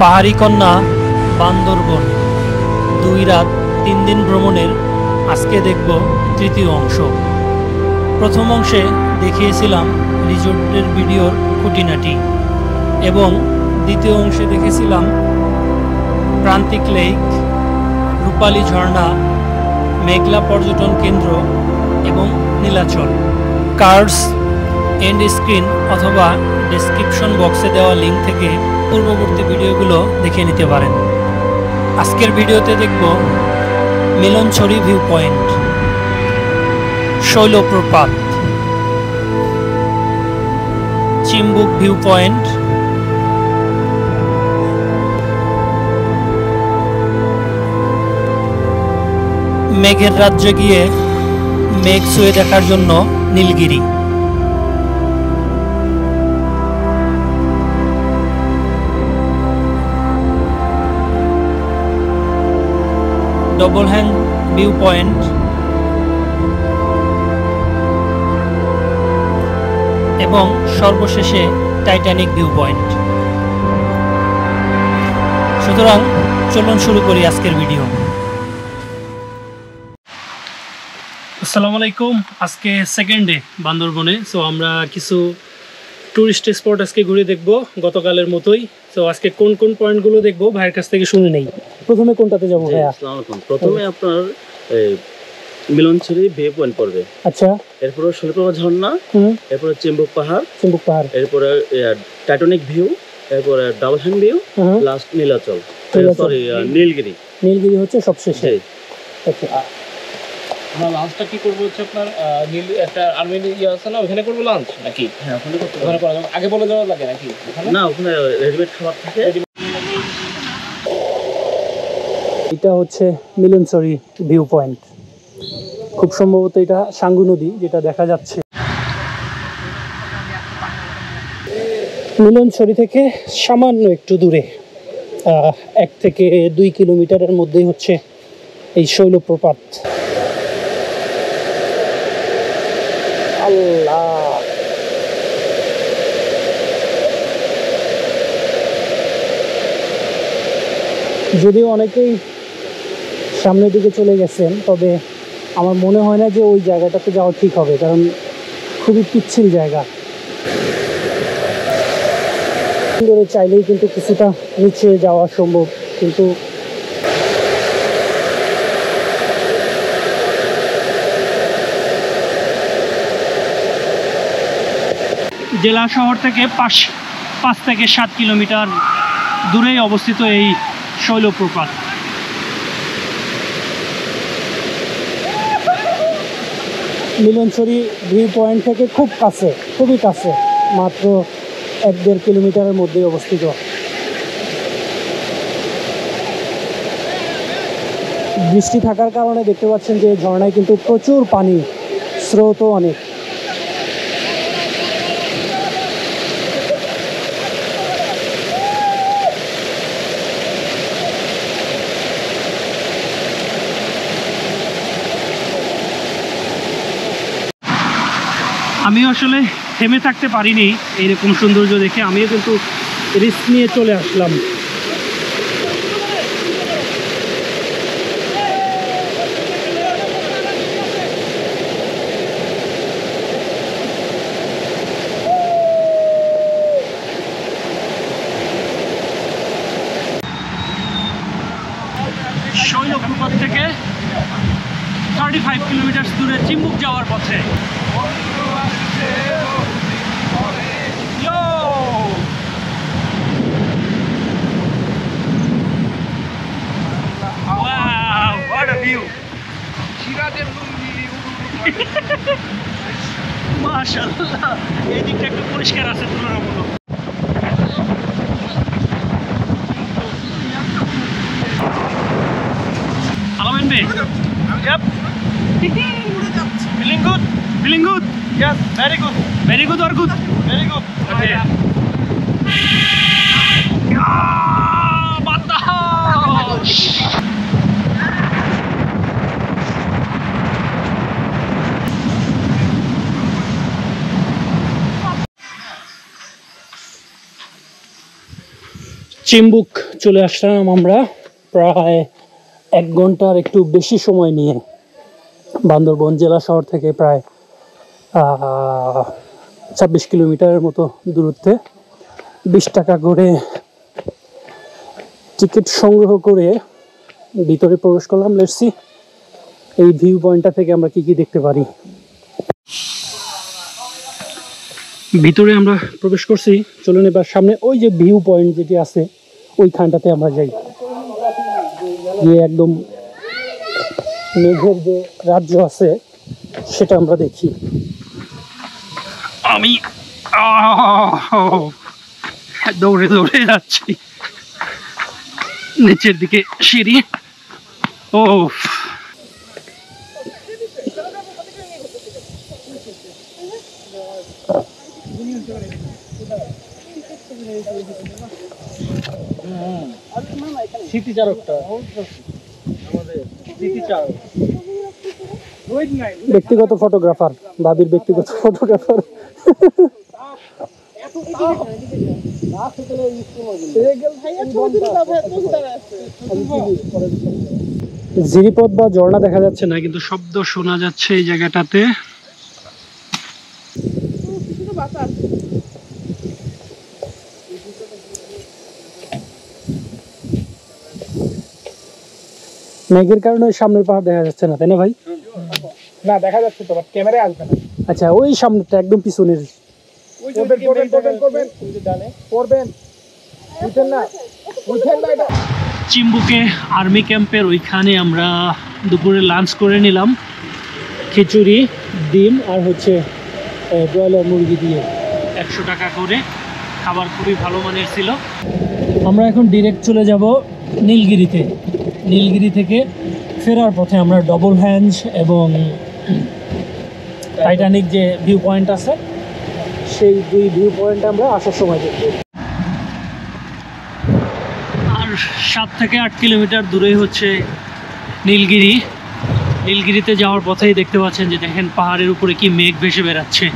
পাহাড়ি কন্যা বান্দরবন 2 রাত 3 দিন ভ্রমণের আজকে দেখব তৃতীয় অংশ। প্রথম অংশে দেখিয়েছিলাম রিসোর্টের ভিডিওর খুঁটিনাটি এবং দ্বিতীয় অংশে দেখেছিলাম প্রান্তিক লেক, রূপালী ঝর্ণা, মেঘলা পর্যটন কেন্দ্র এবং নীলাচল। কার্ডস এন্ড স্ক্রিন অথবা ডেসক্রিপশন বক্সে দেওয়া লিঙ্ক থেকে পূর্ববর্তী ভিডিওগুলো দেখে নিতে পারেন। আজকের ভিডিওতে দেখব Milanchhari view point, Shoilopropat, Chimbuk view point, মেঘের রাজ্যে গিয়ে মেঘ ছুঁয়ে দেখার জন্য Nilgiri, double hand view point এবং সর্বশেষে টাইটানিক ভিউ পয়েন্ট। সুতরাং চলুন শুরু করি আজকের ভিডিও। আসসালামু আলাইকুম। আজকে সেকেন্ড ডে বান্দরবনে। সো আমরা কিছু টুরিস্ট স্পট আজকে ঘুরে দেখব গতকালের মতোই। তো আজকে কোন কোন পয়েন্টগুলো দেখবো ভাইয়ের কাছ থেকে শুনে নেই। প্রথমে কোনটাতে যাবো ভাইয়া? আসসালামু আলাইকুম। প্রথমে আপনার মিলনছড়ি ভিউ পয়েন্ট পড়বে। আচ্ছা, এরপরে শৈলপ্রপাত ঝর্ণা, এরপরে চিম্বুক পাহাড়, এরপরে টাইটানিক ভিউ, এরপরে double hand view, last Nilachal, sorry Nilgiri. Nilgiri হচ্ছে সবশেষে। আচ্ছা, আমরা লাঞ্চটা কি করবো হচ্ছে আপনার নীল একটা আর্মি ইয়ে আছে না, ওখানে করবো লাঞ্চ নাকি? হ্যাঁ, ওখানে করতে ওখানে করা যাবে। আগে বলে দেওয়া লাগে নাকি? না, ওখানে রেডিমেড খাবার থাকে। এটা হচ্ছে মিলনছড়ি ভিউ পয়েন্ট। খুব সম্ভবত এটা সাঙ্গু নদী যেটা দেখা যাচ্ছে। মিলনছড়ি থেকে সামান্য একটু দূরে 1 থেকে 2 কিলোমিটারের মধ্যেই হচ্ছে এই শৈলপ্রপাত। আল্লাহ, যদিও অনেকেই সামনের দিকে চলে গেছেন, তবে আমার মনে হয় না যে ওই জায়গাটাতে যাওয়া ঠিক হবে, কারণ খুবই পিচ্ছিল জায়গা। ধরে চাইলেই কিন্তু কিছুটা নিচে যাওয়া সম্ভব, কিন্তু জেলা শহর থেকে 5 থেকে 7 কিলোমিটার দূরেই অবস্থিত এই শৈলপ্রপাত। মিলনছড়ি ভিউ পয়েন্ট থেকে খুব কাছে, খুবই কাছে, মাত্র 1-1.5 কিলোমিটারের মধ্যেই অবস্থিত। বৃষ্টি থাকার কারণে দেখতে পাচ্ছেন যে ঝর্ণায় কিন্তু প্রচুর পানি, স্রোতও অনেক। আমি আসলে থেমে থাকতে পারিনি এইরকম সৌন্দর্য দেখে, আমিও কিন্তু রিস্ক নিয়ে চলে আসলাম। শৈলপ্রপাত থেকে 35 কিলোমিটার দূরে চিম্বুক যাওয়ার পথে। মাশাআল্লাহ, এই দিকটা একটু পরিষ্কার আছে তুলনামূলক। Alamin Bey. Yep. Feeling good? Feeling good? Yes, very good. Very good or good? Very good. Okay. Batas! Chimbuk চলে আসলাম আমরা প্রায় 1 ঘন্টার একটু বেশি সময় নিয়ে বান্দরবন জেলা শহর থেকে প্রায় 26 কিলোমিটারের মতো দূরত্বে 20 টাকা করে টিকিট সংগ্রহ করে ভিতরে প্রবেশ করলাম। লেটস সি এই ভিউ পয়েন্টটা থেকে আমরা কি কি দেখতে পারি। ভিতরে আমরা প্রবেশ করছি, চলুন এবার সামনে ওই যে ভিউ পয়েন্ট যেটি আছে ওইখানটাতে আমরা যাই, গিয়ে একদম মেঘের যে রাজ্য আছে সেটা আমরা দেখি। আমি দৌড়ে দৌড়ে যাচ্ছি নিচের দিকে সিঁড়ি। ও স্মৃতিচারকটা ব্যক্তিগত ফটোগ্রাফার, ভাবির ব্যক্তিগত ফটোগ্রাফার। জিরিপথ বা ঝর্ণা দেখা যাচ্ছে না, কিন্তু শব্দ শোনা যাচ্ছে এই জায়গাটাতে। মেঘের কারণে সামনের পাহাড় দেখা যাচ্ছে না, তাই না ভাই? না দেখা যাচ্ছে তো, বাট ক্যামেরায় আসবে না। আচ্ছা, ওই সামনেটা একদম পিছনের। চিম্বুকে আর্মি ক্যাম্পের ওইখানে আমরা দুপুরে লাঞ্চ করে নিলাম, খিচুড়ি, ডিম আর হচ্ছে ব্রয়লার মুরগি দিয়ে 100 টাকা করে। খাবার খুবই ভালো মানের ছিল। আমরা এখন ডিরেক্ট চলে যাব নীলগিরিতে। নীলগিরি থেকে ফেরার পথে আমরা ডবল হ্যাঞ্জ এবং টাইটানিক যে ভিউ পয়েন্ট আছে সেই 2 ভিউ পয়েন্ট আমরা আসার সময় দেখব। আর 7 থেকে 8 কিলোমিটার দূরেই হচ্ছে নীলগিরি। নীলগিরিতে যাওয়ার পথেই দেখতে পাচ্ছেন যে দেখেন পাহাড়ের উপরে কি মেঘ ভেসে বেড়াচ্ছে।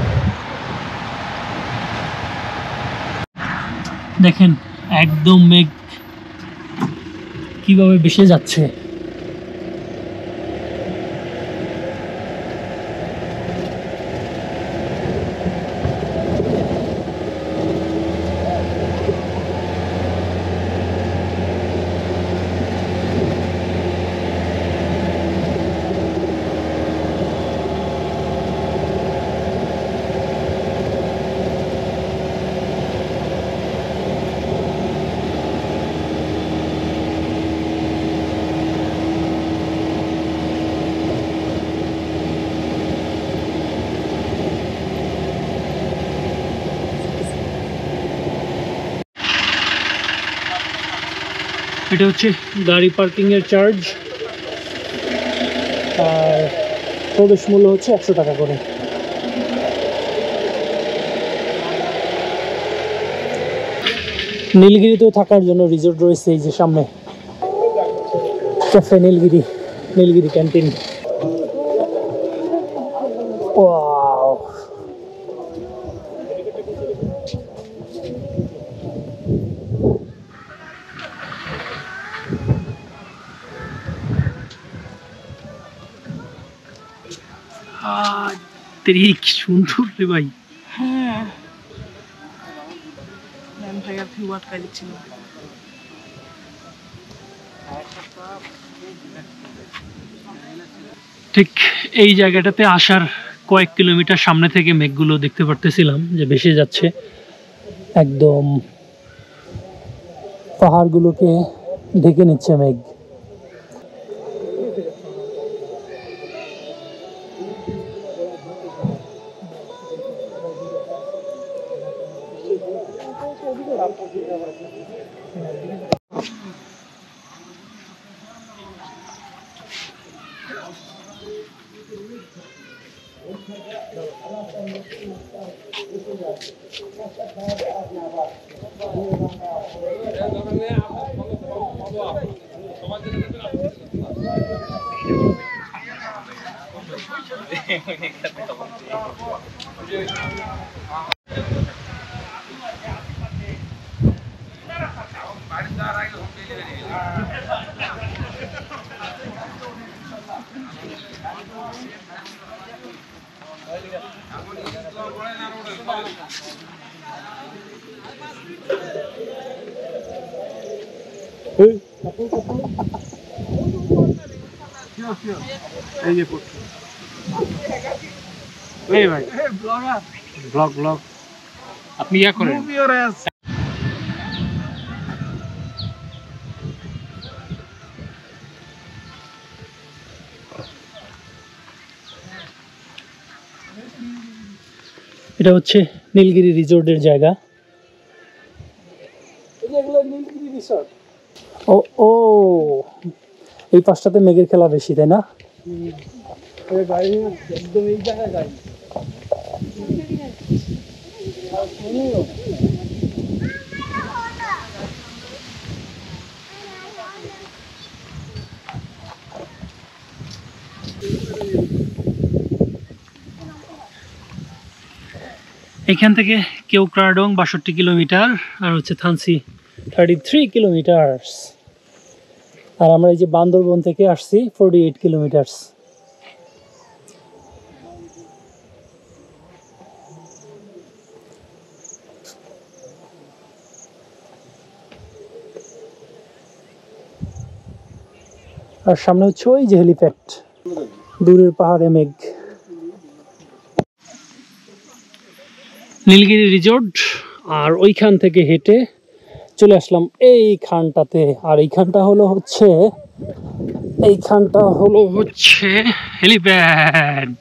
দেখেন একদম মেঘ কিভাবে ভেসে যাচ্ছে। এটা হচ্ছে গাড়ি পার্কিংয়ের চার্জ, আর প্রবেশ মূল্য হচ্ছে 100 টাকা করে। নীলগিরিতেও থাকার জন্য রিসোর্ট রয়েছে এই যে সামনে, cafe Nilgiri, Nilgiri canteen. Wow, কি সুন্দর রে ভাই। হ্যাঁ, ম্যাম ভাইয়া ভিউ আটকাই দিচ্ছিল। ঠিক এই জায়গাটাতে আসার কয়েক কিলোমিটার সামনে থেকে মেঘগুলো দেখতে পারতেছিলাম যে ভেসে যাচ্ছে, একদম পাহাড়গুলোকে ঢেকে নিচ্ছে মেঘ। এই যে এই ভাই ব্লগ ব্লগ আপনি ইয়া করেন এটা হচ্ছে নীলগিরি রিসোর্টের জায়গা। ও ও এই পাশটাতে মেঘের খেলা বেশি, তাই না? এখান থেকে কেওক্রাডং ৬২ কিলোমিটার আর হচ্ছে থানসি 33 কিলোমিটার। আর আমরা এই যে বান্দরবন থেকে আসছি 48 কিলোমিটার। আর সামনে হচ্ছে ওই যে হেলিপ্যাড, দূরের পাহাড়ে মেঘ। নীলগিরি রিসোর্ট, আর ওইখান থেকে হেঁটে চলে আসলাম এই খানটাতে। আর এইখানটা হলো হচ্ছে হেলিপ্যাড।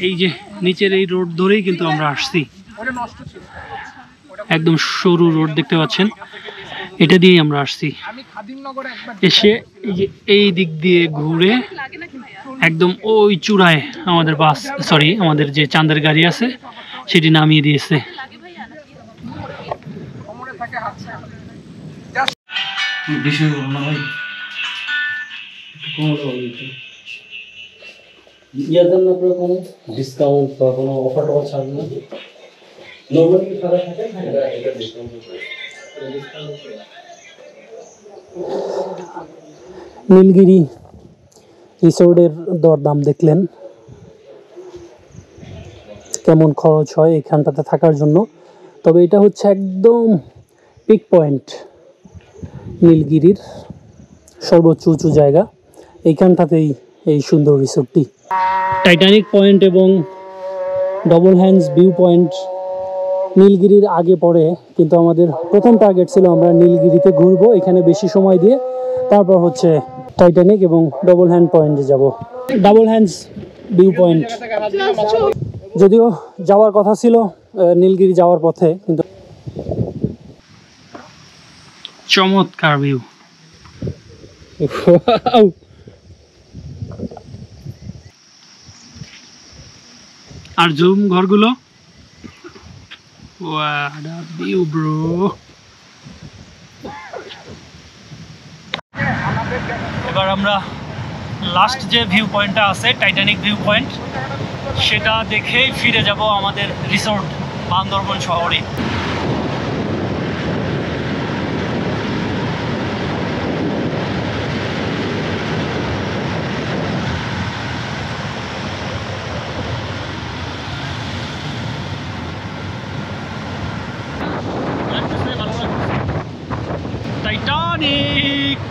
এই যে নিচের এই রোড ধরেই কিন্তু আমরা আসছি, একদম সরু রোড দেখতে পাচ্ছেন, এটা দিয়েই আমরা আসছি। এসে এই দিক দিয়ে ঘুরে একদম ওই চূড়ায় আমাদের বাস, সরি আমাদের যে চাঁদের গাড়ি আছে সেটি নামিয়ে দিয়েছে। বিষয় হলো না ভাই, ইয়াদের না করে কোনো ডিসকাউন্ট বা কোনো অফার টফার ছাড়বে না? নর্মালি কি ফাঁকা থাকে? নীলগিরি রিসোর্টের দরদাম দেখলেন, কেমন খরচ হয় এখানটাতে থাকার জন্য। তবে এটা হচ্ছে একদম পিক পয়েন্ট, নীলগিরির সর্বোচ্চ উঁচু জায়গা, এইখানটাতেই এই সুন্দর রিসোর্টটি। টাইটানিক পয়েন্ট এবং ডবল হ্যান্ডস ভিউ পয়েন্ট নীলগিরির আগে পড়ে, কিন্তু আমাদের প্রথম টার্গেট ছিল আমরা নীলগিরিতে ঘুরবো, এখানে বেশি সময় দিয়ে তারপর হচ্ছে টাইটানিক এবং ডবল হ্যান্ড পয়েন্টে যাব। ডাবল হ্যান্ডস ভিউ পয়েন্ট যদিও যাওয়ার কথা ছিল নীলগিরি যাওয়ার পথে, কিন্তু চমৎকার ভিউ। আর জুম ঘরগুলো, what a view bro। এবার আমরা লাস্ট যে ভিউ পয়েন্টটা আছে টাইটানিক ভিউ পয়েন্ট, সেটা দেখেই ফিরে যাব আমাদের রিসোর্ট বান্দরবন শহরে। Titanic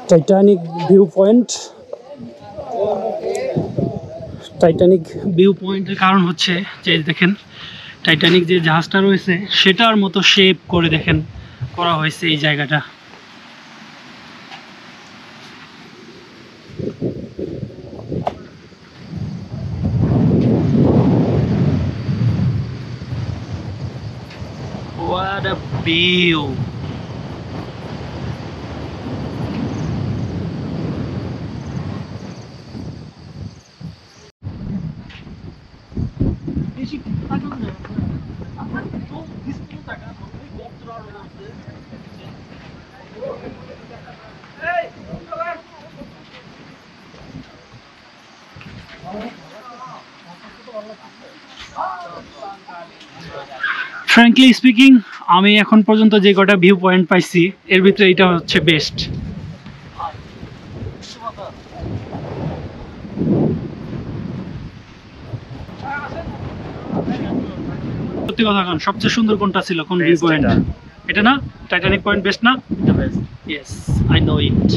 Titanic view point. Titanic view পয়েন্টের কারণ হচ্ছে যে দেখেন টাইটানিক যে জাহাজটা রয়েছে সেটার মতো শেপ করে দেখেন করা হয়েছে এই জায়গাটা। What a view! Frankly speaking, আমি এখন পর্যন্ত যে কটা ভিউ পয়েন্ট পাইছি এর ভিতরে এটা হচ্ছে বেস্ট। সত্যি কথা কোন সবচেয়ে সুন্দর কোনটা ছিল, কোন ভিউ পয়েন্ট? এটা না, টাইটানিক পয়েন্ট বেস্ট না? Yes, I know it.